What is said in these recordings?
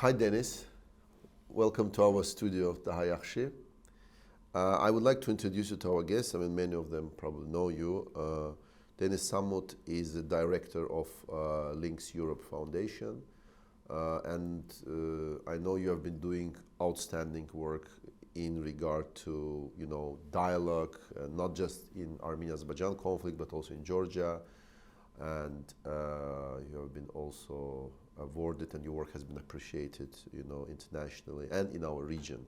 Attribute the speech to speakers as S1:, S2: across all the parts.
S1: Hi Dennis, welcome to our studio of Daha Yaxşı. I would like to introduce you to our guests. I mean, many of them probably know you. Dennis Sammut is the director of Links Europe Foundation. And I know you have been doing outstanding work in regard to, dialogue, not just in Armenia-Azerbaijan conflict, but also in Georgia. And you have been also awarded, and your work has been appreciated, internationally and in our region.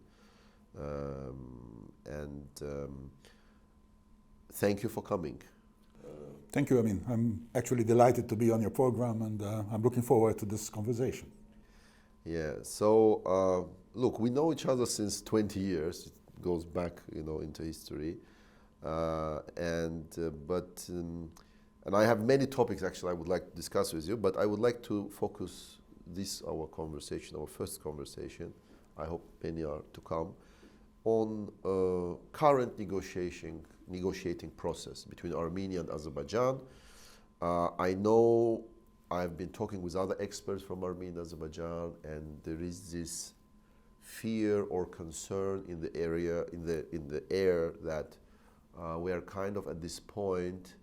S1: Thank you for coming.
S2: Thank you. I'm actually delighted to be on your program, and I'm looking forward to this conversation.
S1: Yeah. So look, we know each other since 20 years. It goes back, into history, and I have many topics actually I would like to discuss with you, but I would like to focus our first conversation, I hope many are to come, on current negotiating process between Armenia and Azerbaijan. I know I've been talking with other experts from Armenia and Azerbaijan, and there is this fear or concern in the air that we are kind of at this point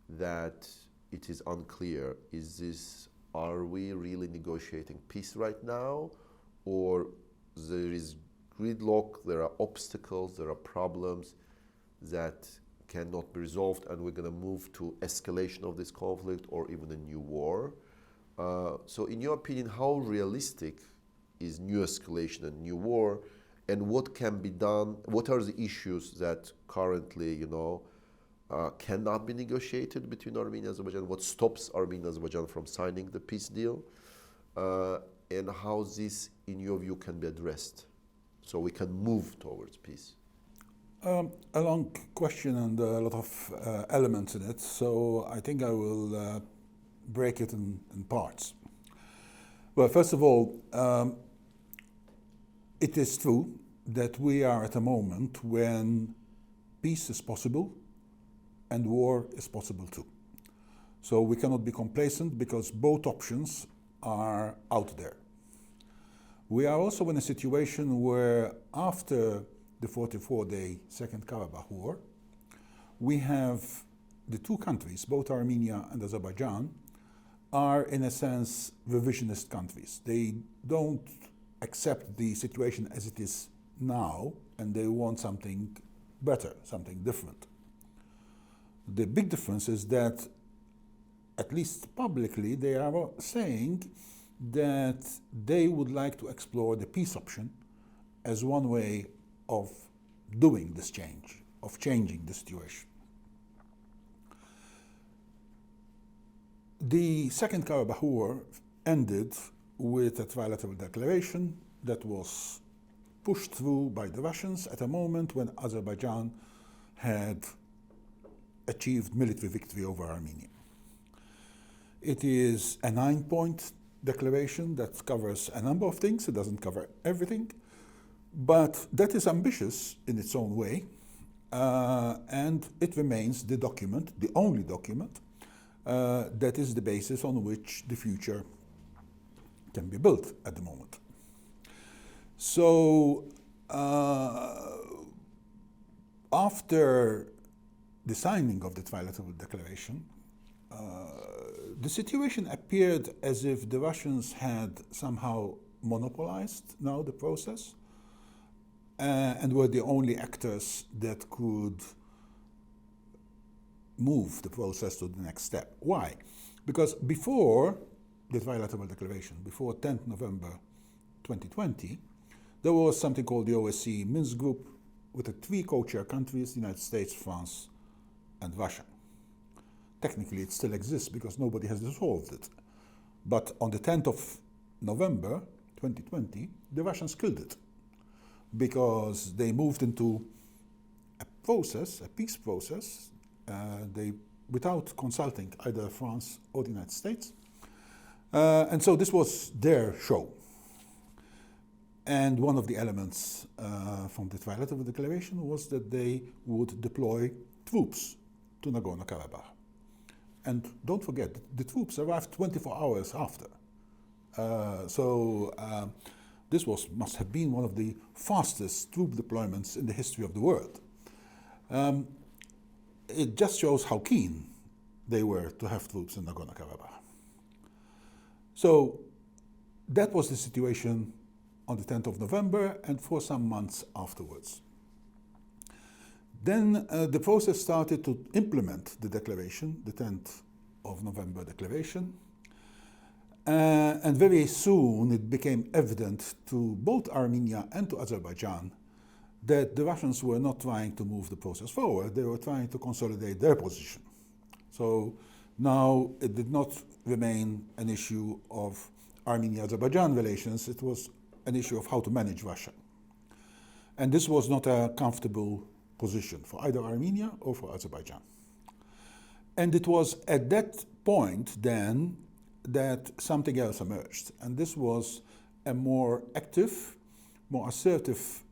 S1: that it is unclear. Are we really negotiating peace right now, or there is gridlock, there are obstacles, there are problems that cannot be resolved, and we're going to move to escalation of this conflict or even a new war? So in your opinion, how realistic is new escalation and new war, and what can be done? What are the issues that currently, cannot be negotiated between Armenia and Azerbaijan? What stops Armenia and Azerbaijan from signing the peace deal? And how this, in your view, can be addressed so we can move towards peace?
S2: A long question and a lot of elements in it, so I think I will break it in parts. Well, first of all, it is true that we are at a moment when peace is possible and war is possible too. So we cannot be complacent because both options are out there. We are also in a situation where after the 44-day Second Karabakh War, we have the two countries, both Armenia and Azerbaijan, are in a sense revisionist countries. They don't accept the situation as it is now, and they want something better, something different. The big difference is that, at least publicly, they are saying that they would like to explore the peace option as one way of doing this change, of changing the situation. The Second Karabakh War ended with a trilateral declaration that was pushed through by the Russians at a moment when Azerbaijan had achieved military victory over Armenia. It is a 9-point declaration that covers a number of things. It doesn't cover everything, but that is ambitious in its own way, and it remains the document, the only document, that is the basis on which the future can be built at the moment. So after the signing of the trilateral declaration, the situation appeared as if the Russians had somehow monopolized now the process and were the only actors that could move the process to the next step. Why? Because before the trilateral declaration, before 10th November 2020, there was something called the OSCE Minsk Group with the three co-chair countries, the United States, France, and Russia. Technically, it still exists because nobody has dissolved it. But on the 10th of November 2020, the Russians killed it because they moved into a process, a peace process, without consulting either France or the United States. And so this was their show. And one of the elements from the trilateral declaration was that they would deploy troops to Nagorno-Karabakh. And don't forget, the troops arrived 24 hours after. This must have been one of the fastest troop deployments in the history of the world. It just shows how keen they were to have troops in Nagorno-Karabakh. So that was the situation on the 10th of November and for some months afterwards. Then the process started to implement the declaration, the 10th of November declaration, and very soon it became evident to both Armenia and to Azerbaijan that the Russians were not trying to move the process forward, they were trying to consolidate their position. So now it did not remain an issue of Armenia-Azerbaijan relations, it was an issue of how to manage Russia. And this was not a comfortable position for either Armenia or for Azerbaijan. And it was at that point then that something else emerged. And this was a more active, more assertive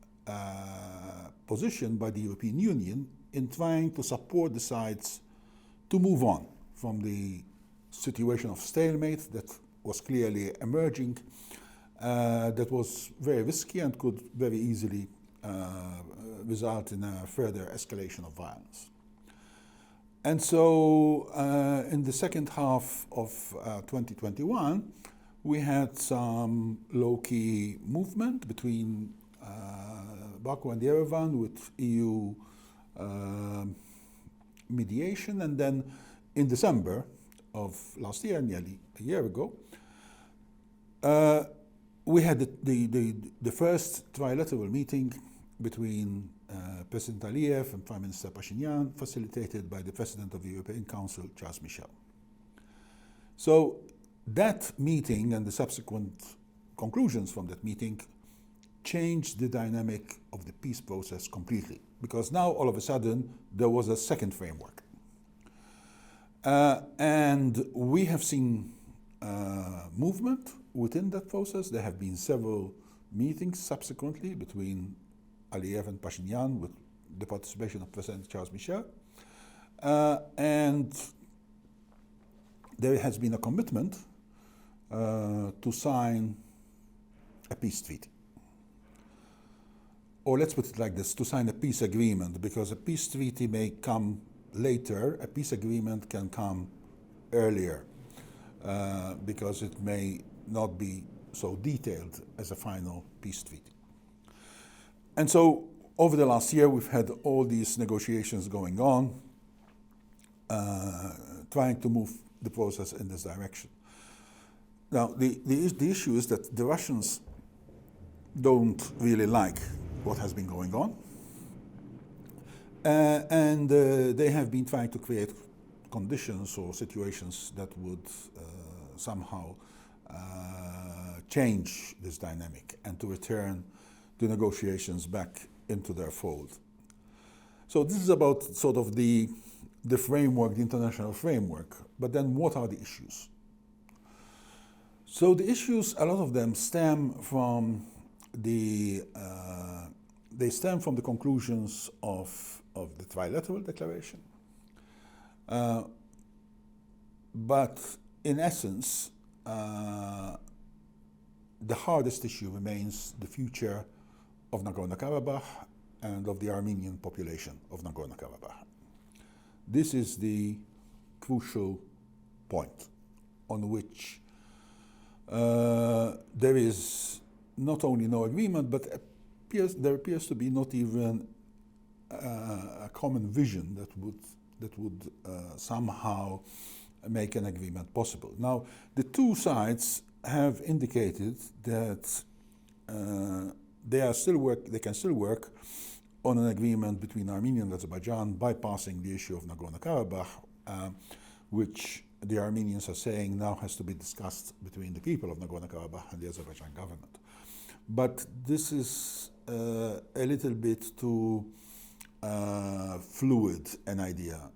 S2: position by the European Union in trying to support the sides to move on from the situation of stalemate that was clearly emerging, that was very risky and could very easily result in a further escalation of violence. And so in the second half of 2021, we had some low-key movement between Baku and Yerevan with EU mediation, and then in December of last year, nearly a year ago, we had the first trilateral meeting between President Aliyev and Prime Minister Pashinyan, facilitated by the President of the European Council, Charles Michel. So that meeting and the subsequent conclusions from that meeting changed the dynamic of the peace process completely, because now all of a sudden there was a second framework. And we have seen movement within that process. There have been several meetings subsequently between Aliyev and Pashinyan with the participation of President Charles Michel. And there has been a commitment to sign a peace treaty. Or let's put it like this, to sign a peace agreement, because a peace treaty may come later, a peace agreement can come earlier, because it may not be so detailed as a final peace treaty. And so over the last year, we've had all these negotiations going on, trying to move the process in this direction. Now, the issue is that the Russians don't really like what has been going on. And they have been trying to create conditions or situations that would somehow change this dynamic and to return the negotiations back into their fold. So this is about sort of the framework, the international framework. But then what are the issues? So the issues, a lot of them stem from the conclusions of the trilateral declaration. But in essence, the hardest issue remains the future of Nagorno-Karabakh and of the Armenian population of Nagorno-Karabakh. This is the crucial point on which there is not only no agreement, but there appears to be not even a common vision that would somehow make an agreement possible. Now, the two sides have indicated that they can still work on an agreement between Armenia and Azerbaijan, bypassing the issue of Nagorno-Karabakh, which the Armenians are saying now has to be discussed between the people of Nagorno-Karabakh and the Azerbaijan government. But this is a little bit too fluid an idea,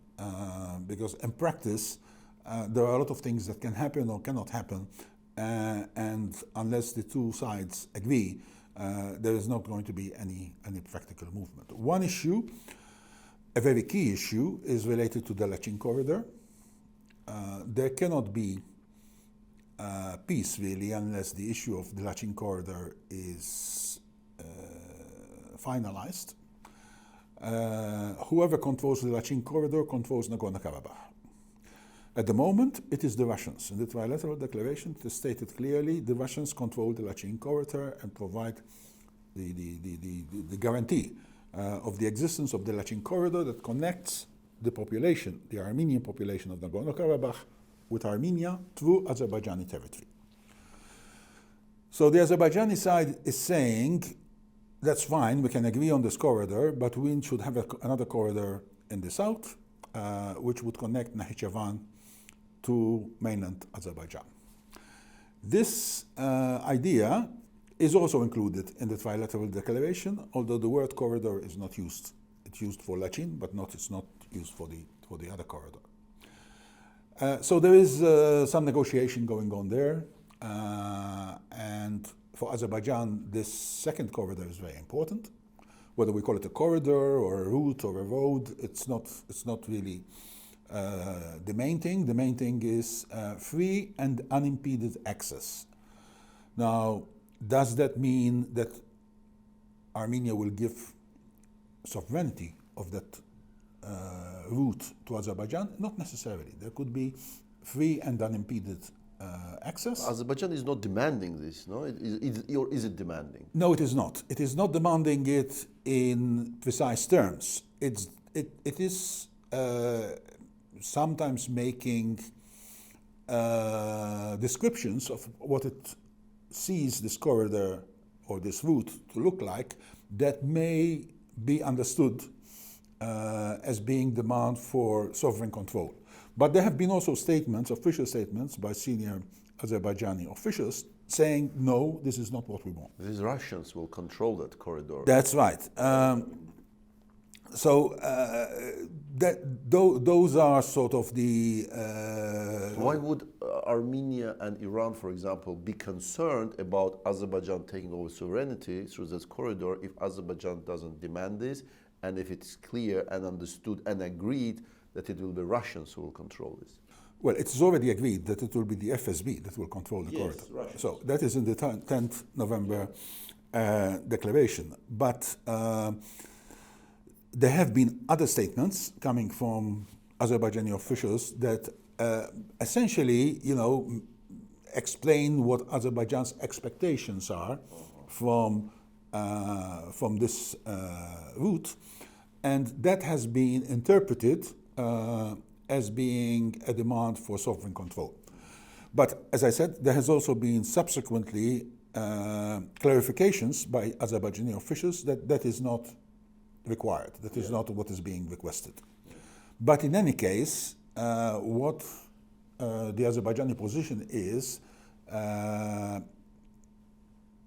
S2: because in practice there are a lot of things that can happen or cannot happen, and unless the two sides agree, there is not going to be any practical movement. One issue, a very key issue, is related to the Lachin corridor. There cannot be peace, really, unless the issue of the Lachin corridor is finalized. Whoever controls the Lachin corridor controls Nagorno-Karabakh. At the moment, it is the Russians. In the trilateral declaration, it is stated clearly the Russians control the Lachin corridor and provide the guarantee of the existence of the Lachin corridor that connects the population, the Armenian population of Nagorno-Karabakh, with Armenia through Azerbaijani territory. So the Azerbaijani side is saying, that's fine, we can agree on this corridor, but we should have another corridor in the south, which would connect Nakhichevan to mainland Azerbaijan. This idea is also included in the trilateral declaration, although the word corridor is not used. It's used for Lachin, but it's not used for the other corridor. So there is some negotiation going on there, and for Azerbaijan, this second corridor is very important. Whether we call it a corridor or a route or a road, it's not really the main thing. The main thing is free and unimpeded access. Now, does that mean that Armenia will give sovereignty of that route to Azerbaijan? Not necessarily. There could be free and unimpeded access.
S1: Azerbaijan is not demanding this, no? Or is it demanding?
S2: No, it is not. It is not demanding it in precise terms. It is sometimes making descriptions of what it sees this corridor or this route to look like that may be understood as being demand for sovereign control. But there have been also statements, official statements by senior Azerbaijani officials saying, no, this is not what we want.
S1: These Russians will control that corridor.
S2: That's right. Those are sort of the...
S1: Why would Armenia and Iran, for example, be concerned about Azerbaijan taking over sovereignty through this corridor if Azerbaijan doesn't demand this, and if it's clear and understood and agreed that it will be Russians who will control this?
S2: Well, it's already agreed that it will be the FSB that will control the corridor.
S1: Russians.
S2: So that is in the 10th November declaration. But there have been other statements coming from Azerbaijani officials that essentially, explain what Azerbaijan's expectations are from this route, and that has been interpreted as being a demand for sovereign control. But as I said, there has also been subsequently clarifications by Azerbaijani officials that is not required, that is not what is being requested. But in any case, what the Azerbaijani position is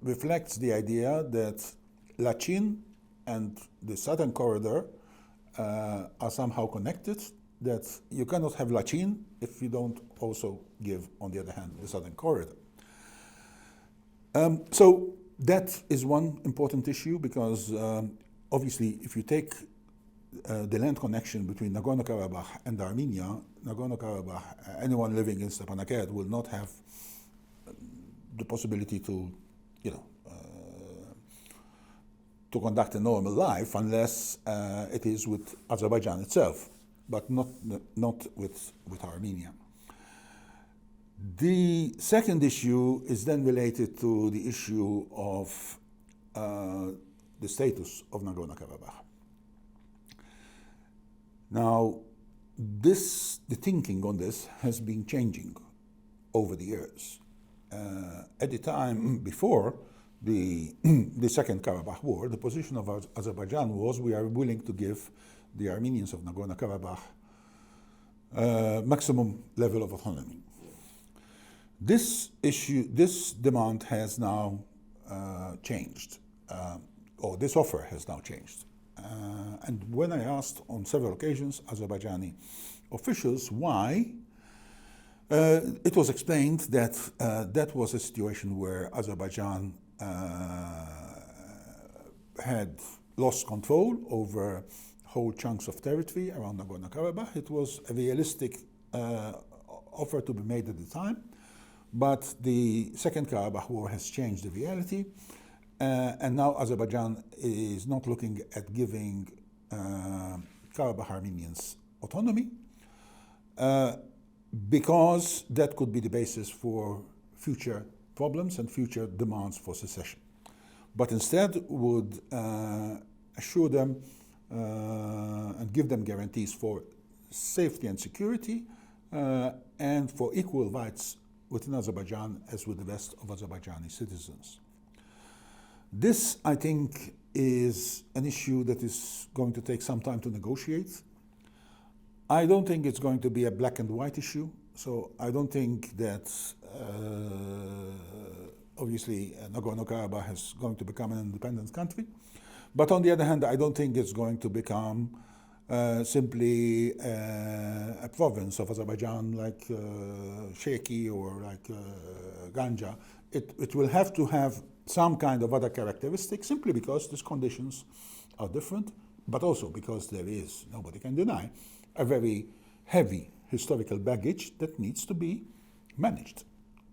S2: reflects the idea that Lachin and the southern corridor are somehow connected, that you cannot have Lachin if you don't also give, on the other hand, the southern corridor. So that is one important issue because obviously if you take the land connection between Nagorno-Karabakh and Armenia, Nagorno-Karabakh, anyone living in Stepanakert will not have the possibility to conduct a normal life unless it is with Azerbaijan itself, but not with Armenia. The second issue is then related to the issue of the status of Nagorno-Karabakh. Now, the thinking on this has been changing over the years. At the time before the Second Karabakh War, the position of Azerbaijan was we are willing to give the Armenians of Nagorno-Karabakh maximum level of autonomy. This demand has now changed, or this offer has now changed. And when I asked on several occasions Azerbaijani officials why, it was explained that that was a situation where Azerbaijan had lost control over whole chunks of territory around Nagorno-Karabakh. It was a realistic offer to be made at the time, But the Second Karabakh War has changed the reality, and now Azerbaijan is not looking at giving Karabakh Armenians autonomy, because that could be the basis for future problems and future demands for secession. But instead would assure them and give them guarantees for safety and security and for equal rights within Azerbaijan as with the rest of Azerbaijani citizens. This, I think, is an issue that is going to take some time to negotiate. I don't think it's going to be a black and white issue, so I don't think that obviously Nagorno-Karabakh is going to become an independent country. But on the other hand, I don't think it's going to become simply a province of Azerbaijan like Sheki or like Ganja. It will have to have some kind of other characteristics simply because these conditions are different, but also because there is, nobody can deny, a very heavy historical baggage that needs to be managed.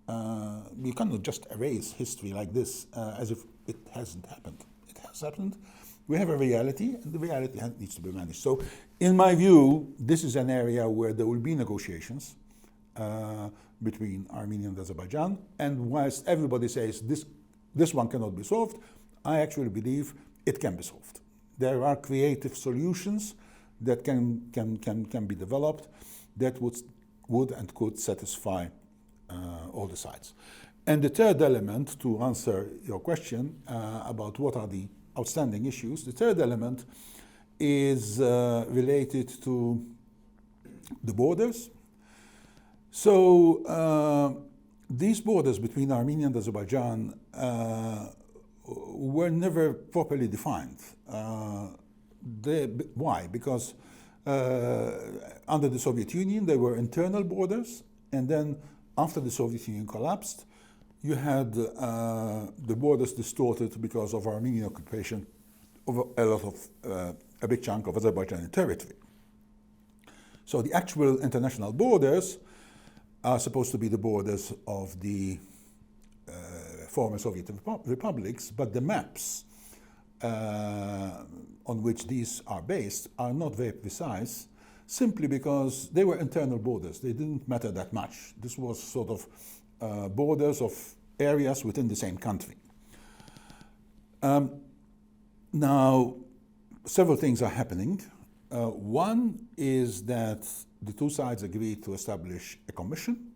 S2: You cannot just erase history like this as if it hasn't happened. It has happened. We have a reality, and the reality needs to be managed. So, in my view, this is an area where there will be negotiations between Armenia and Azerbaijan. And whilst everybody says this one cannot be solved, I actually believe it can be solved. There are creative solutions that can be developed that would and could satisfy all the sides. And the third element, to answer your question about what are the outstanding issues, the third element is related to the borders. So these borders between Armenia and Azerbaijan were never properly defined. Why? Because under the Soviet Union there were internal borders, and then after the Soviet Union collapsed, you had the borders distorted because of Armenian occupation of a big chunk of Azerbaijani territory. So the actual international borders are supposed to be the borders of the former Soviet republics, but the maps on which these are based are not very precise, simply because they were internal borders. They didn't matter that much. This was sort of borders of areas within the same country. Now, several things are happening. One is that the two sides agreed to establish a commission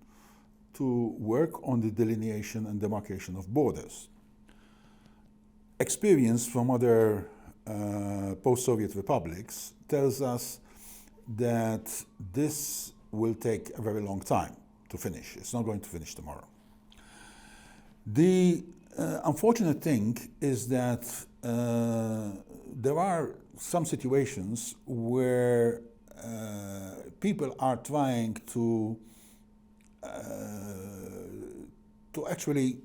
S2: to work on the delineation and demarcation of borders. Experience from other post-Soviet republics tells us that this will take a very long time to finish. It's not going to finish tomorrow. The unfortunate thing is that there are some situations where people are trying to actually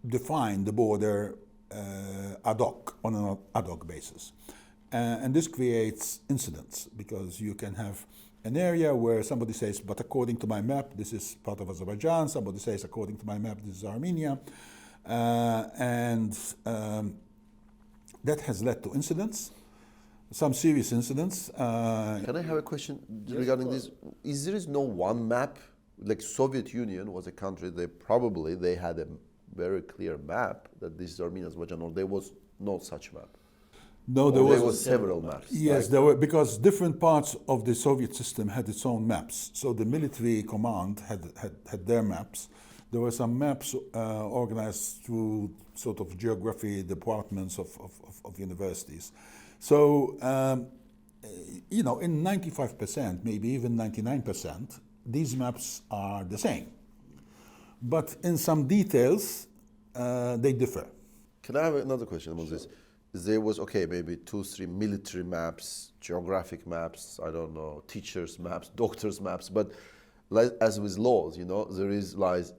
S2: define the border ad hoc, on an ad hoc basis. And this creates incidents, because you can have an area where somebody says, but according to my map, this is part of Azerbaijan. Somebody says, according to my map, this is Armenia. That has led to incidents, some serious incidents.
S1: Can I have a question regarding this? There is no one map? Like Soviet Union was a country, they had a very clear map that this is Armenia, Azerbaijan, or there was no such map?
S2: No,
S1: there was several maps.
S2: Yes,
S1: right?
S2: there were, because different parts of the Soviet system had its own maps. So the military command had their maps. There were some maps organized through sort of geography departments of universities. So, in 95%, maybe even 99%, these maps are the same. But in some details, they differ.
S1: Can I have another question about this? There was, maybe 2-3 military maps, geographic maps, I don't know, teachers' maps, doctors' maps, but as with laws, there is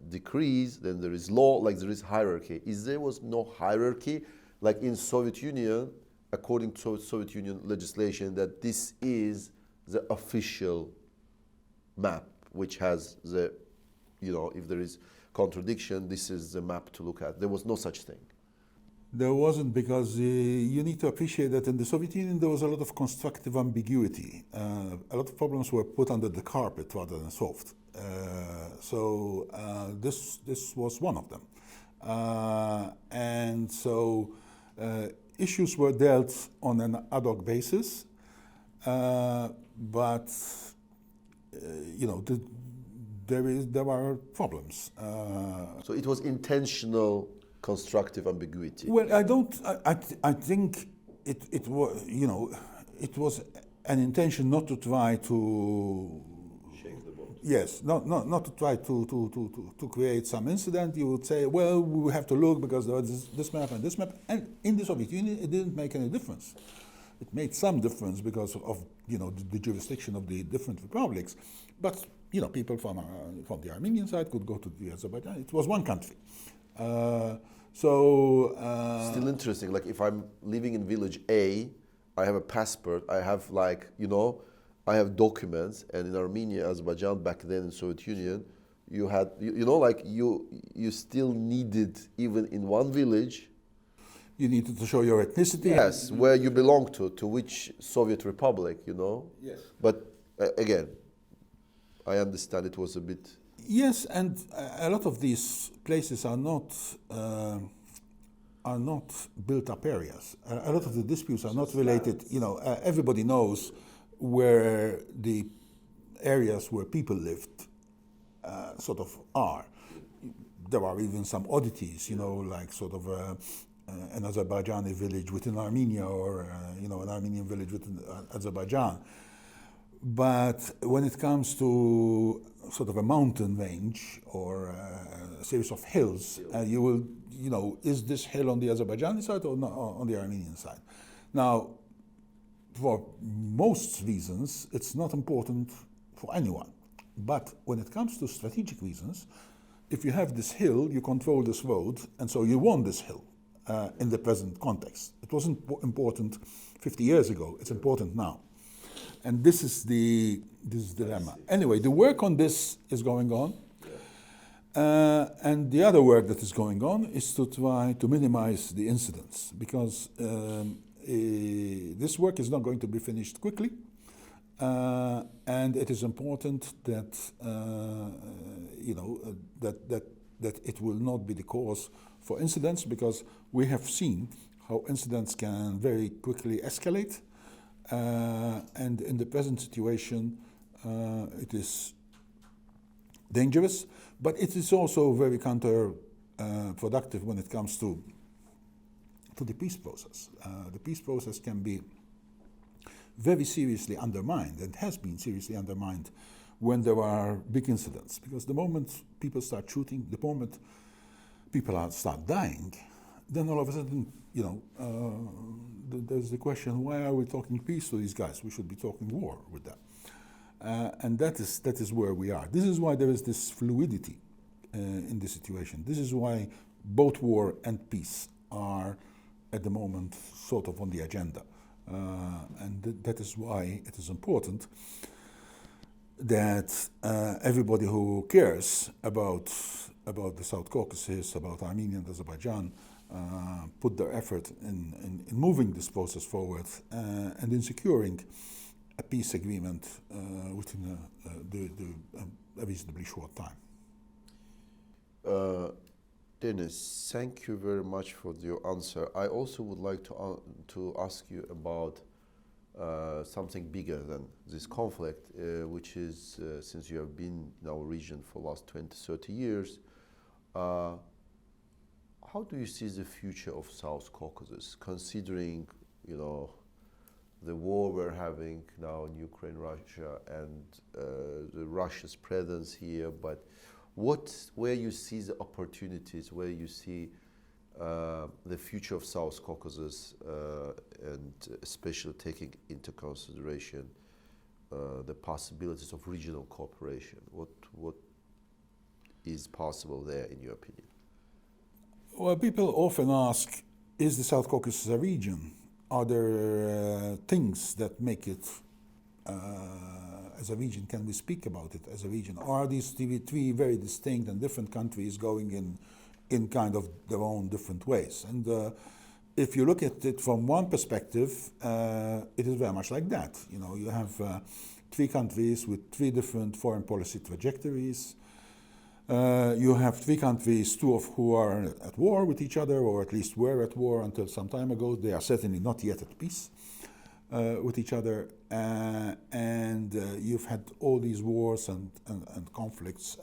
S1: decrees, then there is law, there is hierarchy. There was no hierarchy, like in Soviet Union, according to Soviet Union legislation, that this is the official map, which has the, if there is contradiction, this is the map to look at. There was no such thing.
S2: There wasn't, because you need to appreciate that in the Soviet Union there was a lot of constructive ambiguity. A lot of problems were put under the carpet rather than solved. This was one of them. And so issues were dealt on an ad hoc basis, but there are problems.
S1: So it was intentional constructive ambiguity.
S2: Well, I think it was, it was an intention not to try to
S1: Shake the boat.
S2: Yes, not to try to create some incident. You would say, well, we have to look because there was this map and this map. And in the Soviet Union, it didn't make any difference. It made some difference because of the jurisdiction of the different republics. But people from the Armenian side could go to the Azerbaijan. It was one country.
S1: Still interesting. Like if I'm living in village A, I have a passport. I have I have documents, and in Armenia, Azerbaijan, back then in Soviet Union, you had, you still needed, even in one village.
S2: You needed to show your ethnicity.
S1: Yes, where you belong to which Soviet republic,
S2: Yes.
S1: But again, I understand it was a bit.
S2: Yes, and a lot of these places are not built-up areas. A lot of the disputes are not related. Everybody knows where the areas where people lived sort of are. There are even some oddities, like sort of an Azerbaijani village within Armenia, or an Armenian village within Azerbaijan. But when it comes to sort of a mountain range or a series of hills, you will, is this hill on the Azerbaijani side or not on the Armenian side? Now, for most reasons, it's not important for anyone. But when it comes to strategic reasons, if you have this hill, you control this road, and so you want this hill in the present context. It wasn't important 50 years ago, it's important now. And this is the dilemma. Anyway, the work on this is going on. And the other work that is going on is to try to minimize the incidents, because this work is not going to be finished quickly. And it is important that, that it will not be the cause for incidents, because we have seen how incidents can very quickly escalate. And in the present situation, it is dangerous, but it is also very counterproductive when it comes to the peace process. The peace process can be very seriously undermined, and has been seriously undermined when there are big incidents. Because the moment people start shooting, the moment people start dying, then all of a sudden, there's the question: why are we talking peace to these guys? We should be talking war with them. And that is where we are. This is why there is this fluidity in the situation. This is why both war and peace are at the moment sort of on the agenda. And that is why it is important that everybody who cares about the South Caucasus, about Armenia and Azerbaijan, put their effort in moving this process forward and in securing a peace agreement within a reasonably short time.
S1: Dennis, thank you very much for your answer. I also would like to ask you about something bigger than this conflict, which is, since you have been in our region for the last 20, 30 years, how do you see the future of South Caucasus, considering, the war we're having now in Ukraine, Russia, and the Russia's presence here, but where you see the opportunities, where you see the future of South Caucasus, and especially taking into consideration the possibilities of regional cooperation? What is possible there, in your opinion?
S2: Well, people often ask, is the South Caucasus a region? Are there things that make it as a region? Can we speak about it as a region? Or are these three very distinct and different countries going in kind of their own different ways? And if you look at it from one perspective, it is very much like that. You know, you have three countries with three different foreign policy trajectories. You have three countries, two of who are at war with each other, or at least were at war until some time ago. They are certainly not yet at peace with each other. And you've had all these wars and conflicts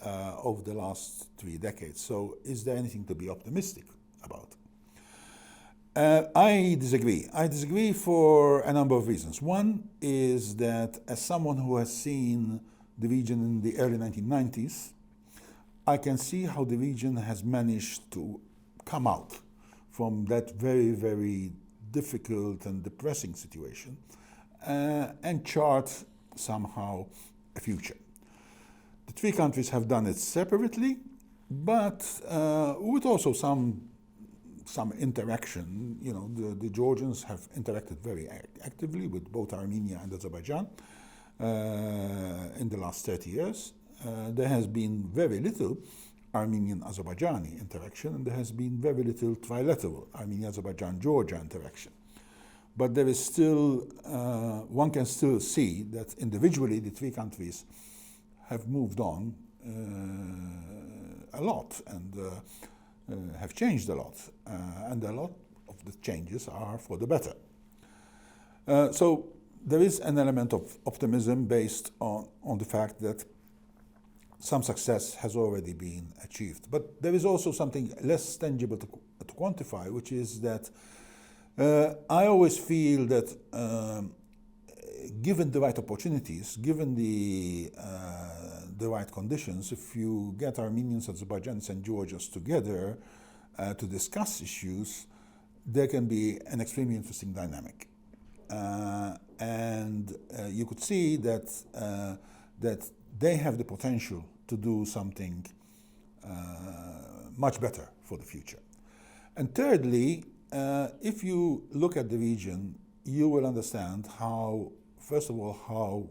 S2: over the last 3 decades. So is there anything to be optimistic about? I disagree. I disagree for a number of reasons. One is that as someone who has seen the region in the early 1990s, I can see how the region has managed to come out from that very, very difficult and depressing situation and chart somehow a future. The three countries have done it separately, but with also some interaction. You know, the Georgians have interacted very actively with both Armenia and Azerbaijan in the last 30 years. There has been very little Armenian-Azerbaijani interaction, and there has been very little trilateral Armenia-Azerbaijan-Georgia interaction. But there is still, one can still see that individually the three countries have moved on a lot and have changed a lot. And a lot of the changes are for the better. So there is an element of optimism based on the fact that some success has already been achieved. But there is also something less tangible to quantify, which is that I always feel that given the right opportunities, given the right conditions, if you get Armenians, Azerbaijanis and Georgians together to discuss issues, there can be an extremely interesting dynamic. And you could see that they have the potential to do something much better for the future. And thirdly, if you look at the region, you will understand how, first of all, how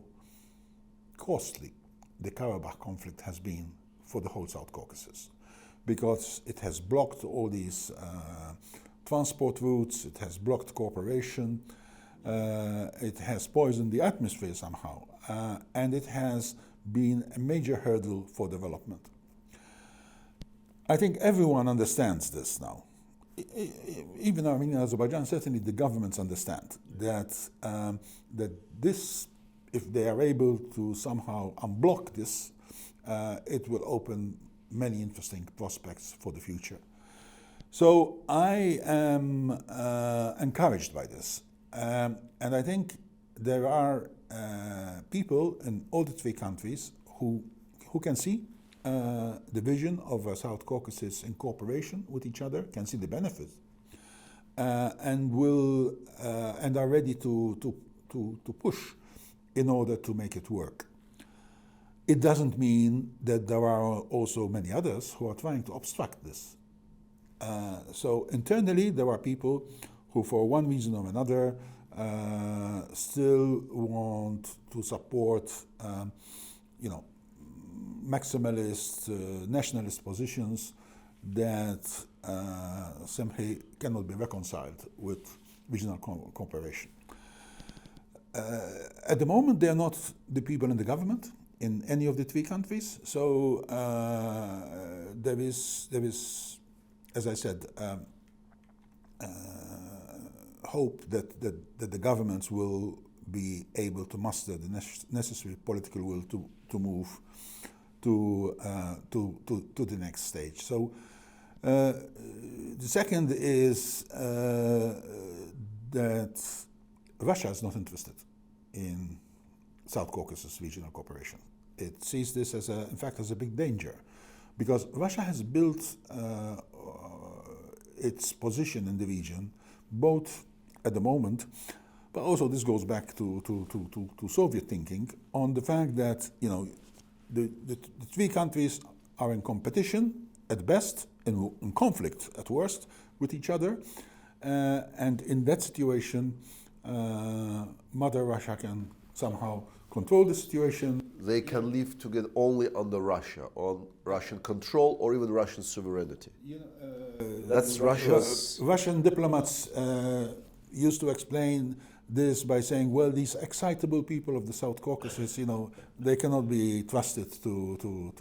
S2: costly the Karabakh conflict has been for the whole South Caucasus, because it has blocked all these transport routes, it has blocked cooperation, it has poisoned the atmosphere somehow, and it has been a major hurdle for development. I think everyone understands this now. Even Armenia and Azerbaijan, certainly the governments understand that that this, if they are able to somehow unblock this, it will open many interesting prospects for the future. So I am encouraged by this, and I think there are people in all the three countries who can see the vision of a South Caucasus in cooperation with each other, can see the benefits, and will and are ready to push in order to make it work. It doesn't mean that there are also many others who are trying to obstruct this. So internally, there are people who, for one reason or another, still want to support, maximalist, nationalist positions that simply cannot be reconciled with regional cooperation. At the moment, they are not the people in the government in any of the three countries. So there is, as I said, hope that the governments will be able to muster the necessary political will to move to the next stage. So the second is that Russia is not interested in South Caucasus regional cooperation. It sees this as in fact, as a big danger, because Russia has built its position in the region, both at the moment, but also this goes back to Soviet thinking, on the fact that the three countries are in competition at best, in conflict at worst with each other, and in that situation, Mother Russia can somehow control the situation.
S1: They can live together only under Russia, on Russian control or even Russian sovereignty. That's Russia's...
S2: Russian diplomats used to explain this by saying, well, these excitable people of the South Caucasus, they cannot be trusted to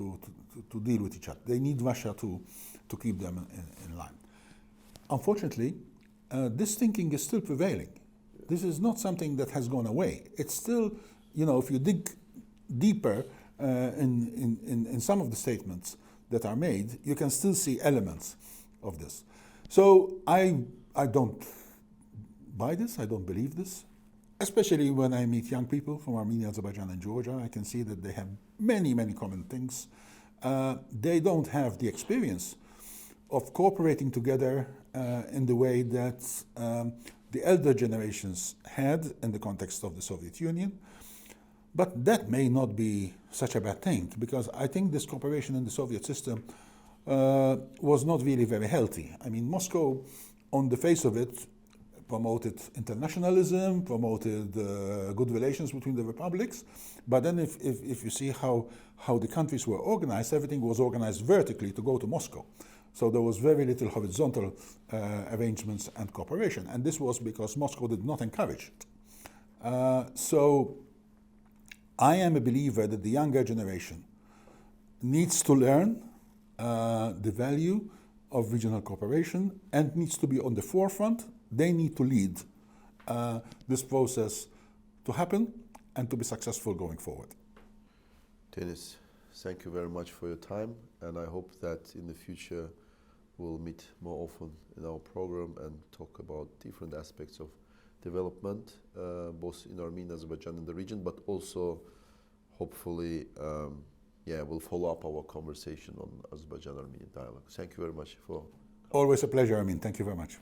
S2: deal with each other. They need Russia to keep them in line. Unfortunately, this thinking is still prevailing. This is not something that has gone away. It's still, if you dig deeper in some of the statements that are made, you can still see elements of this. So I don't buy this, I don't believe this, especially when I meet young people from Armenia, Azerbaijan and Georgia. I can see that they have many, many common things. They don't have the experience of cooperating together in the way that the elder generations had in the context of the Soviet Union. But that may not be such a bad thing, because I think this cooperation in the Soviet system was not really very healthy. I mean, Moscow, on the face of it, promoted internationalism, promoted good relations between the republics. But then if you see how the countries were organized, everything was organized vertically to go to Moscow. So there was very little horizontal arrangements and cooperation. And this was because Moscow did not encourage it. So I am a believer that the younger generation needs to learn the value of regional cooperation and needs to be on the forefront. They need to lead this process to happen and to be successful going forward.
S1: Dennis, thank you very much for your time, and I hope that in the future we'll meet more often in our program and talk about different aspects of development, both in Armenia, Azerbaijan, and the region, but also hopefully, we'll follow up our conversation on Azerbaijan-Armenia dialogue. Thank you very much for...
S2: Always a pleasure, Amin. Thank you very much.